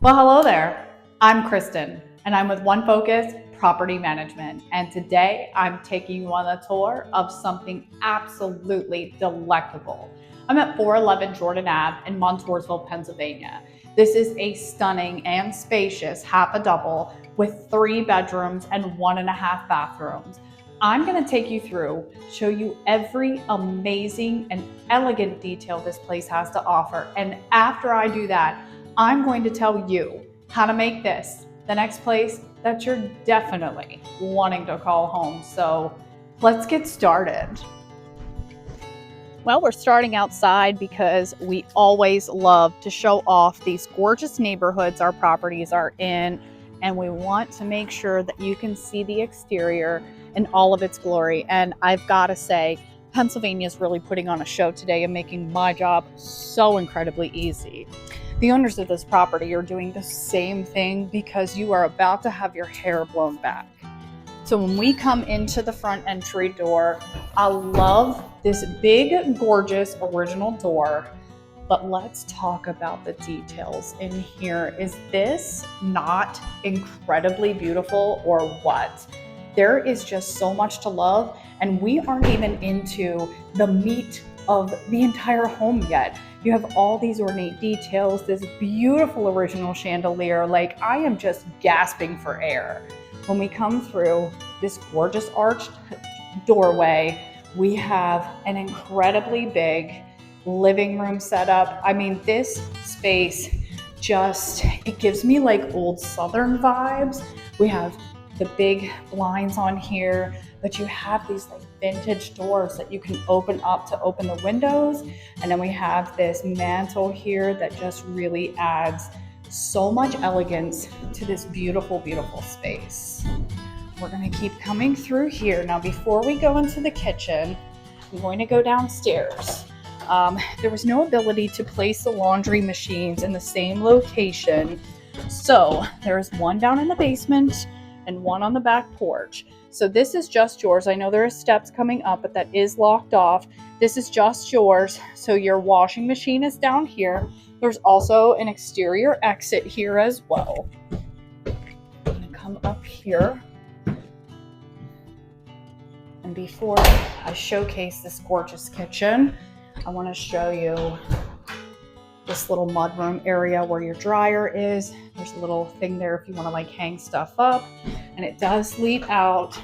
Well, hello there. I'm Kristen, and I'm with One Focus Property Management. And today I'm taking you on a tour of something absolutely delectable. I'm at 411 Jordan Ave in Montoursville, Pennsylvania. This is a stunning and spacious half a double with 3 bedrooms and 1.5 bathrooms. I'm going to take you through, show you every amazing and elegant detail this place has to offer. And after I do that, I'm going to tell you how to make this the next place that you're definitely wanting to call home. So let's get started. Well, we're starting outside because we always love to show off these gorgeous neighborhoods our properties are in, and we want to make sure that you can see the exterior in all of its glory. And I've got to say, Pennsylvania is really putting on a show today and making my job so incredibly easy. The owners of this property are doing the same thing because you are about to have your hair blown back. So when we come into the front entry door, I love this big, gorgeous original door, but let's talk about the details in here. Is this not incredibly beautiful or what? There is just so much to love, and we aren't even into the meat of the entire home yet. You have all these ornate details, this beautiful original chandelier. Like, I am just gasping for air. When we come through this gorgeous arched doorway, we have an incredibly big living room setup. I mean, this space it gives me like old Southern vibes. We have the big blinds on here, but you have these like vintage doors that you can open up to open the windows. And then we have this mantle here that just really adds so much elegance to this beautiful, beautiful space. We're going to keep coming through here. Now, before we go into the kitchen, I'm going to go downstairs. There was no ability to place the laundry machines in the same location. So there's one down in the basement and one on the back porch. So this is just yours. I know there are steps coming up, but that is locked off. This is just yours. So your washing machine is down here. There's also an exterior exit here as well. I'm gonna come up here. And before I showcase this gorgeous kitchen, I want to show you this little mudroom area where your dryer is. There's a little thing there if you want to like hang stuff up. And it does lead out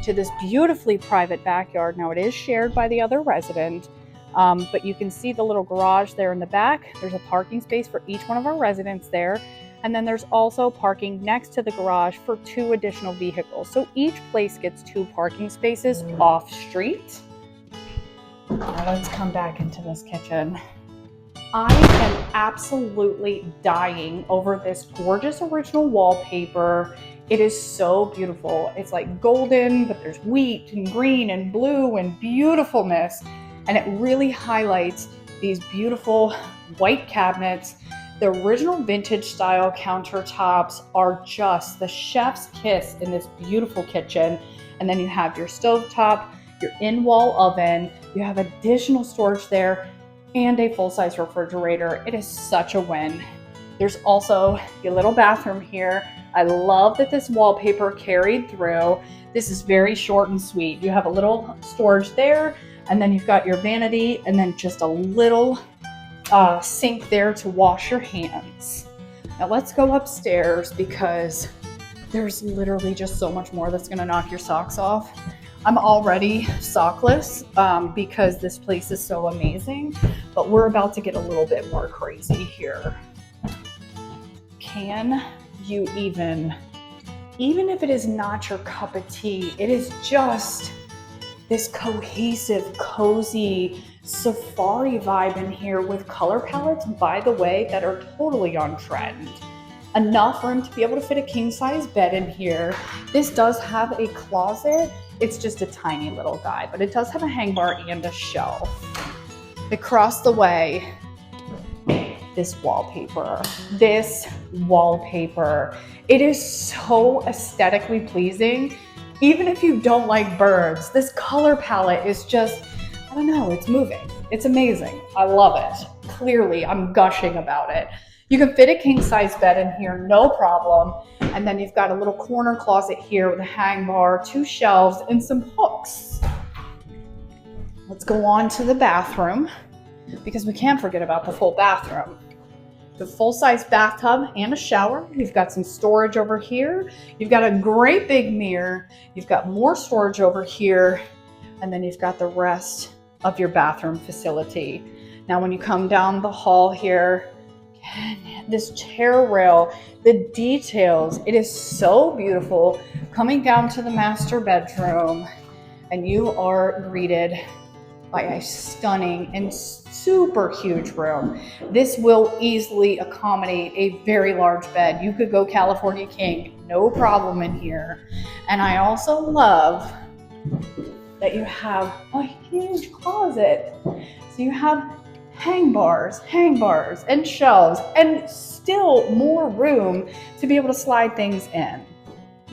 to this beautifully private backyard. Now, it is shared by the other resident, but you can see the little garage there in the back. There's a parking space for each one of our residents there. And then there's also parking next to the garage for 2 additional vehicles. So each place gets 2 parking spaces off street. Now let's come back into this kitchen. I am absolutely dying over this gorgeous original wallpaper. It is so beautiful. It's like golden, but there's wheat and green and blue and beautifulness. And it really highlights these beautiful white cabinets. The original vintage style countertops are just the chef's kiss in this beautiful kitchen. And then you have your stovetop, your in-wall oven, you have additional storage there, and a full-size refrigerator. It is such a win. There's also your little bathroom here. I love that this wallpaper carried through. This is very short and sweet. You have a little storage there, and then you've got your vanity, and then just a little sink there to wash your hands. Now let's go upstairs because there's literally just so much more that's gonna knock your socks off. I'm already sockless because this place is so amazing, but we're about to get a little bit more crazy here. Can you even if it is not your cup of tea, it is just this cohesive, cozy safari vibe in here with color palettes, by the way, that are totally on trend. Enough room to be able to fit a king-size bed in here. This does have a closet. It's just a tiny little guy, but it does have a hang bar and a shelf. Across the way, this wallpaper. It is so aesthetically pleasing. Even if you don't like birds, this color palette is just, I don't know, it's moving. It's amazing. I love it. Clearly, I'm gushing about it. You can fit a king size bed in here, no problem. And then you've got a little corner closet here with a hang bar, 2 shelves, and some hooks. Let's go on to the bathroom because we can't forget about the full bathroom. The full-size bathtub and a shower. You've got some storage over here. You've got a great big mirror. You've got more storage over here. And then you've got the rest of your bathroom facility. Now, when you come down the hall here, this chair rail, the details, it is so beautiful. Coming down to the master bedroom, and you are greeted by a stunning and super huge room. This will easily accommodate a very large bed. You could go California King, no problem in here. And I also love that you have a huge closet. So you have hang bars, and shelves, and still more room to be able to slide things in.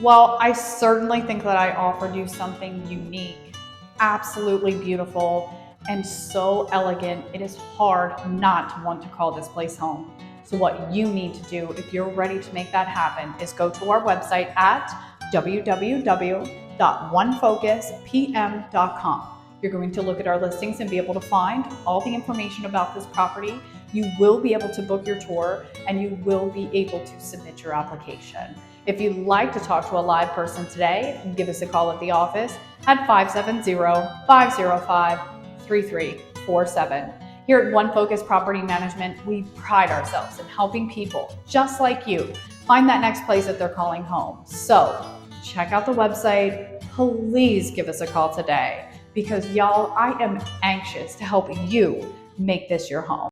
Well, I certainly think that I offered you something unique, absolutely beautiful, and so elegant. It is hard not to want to call this place home. So what you need to do if you're ready to make that happen is go to our website at www.onefocuspm.com. You're going to look at our listings and be able to find all the information about this property. You will be able to book your tour, and you will be able to submit your application. If you'd like to talk to a live person today, give us a call at the office at 570-505-3347. Here at One Focus Property Management, we pride ourselves in helping people just like you find that next place that they're calling home. So check out the website. Please give us a call today because y'all, I am anxious to help you make this your home.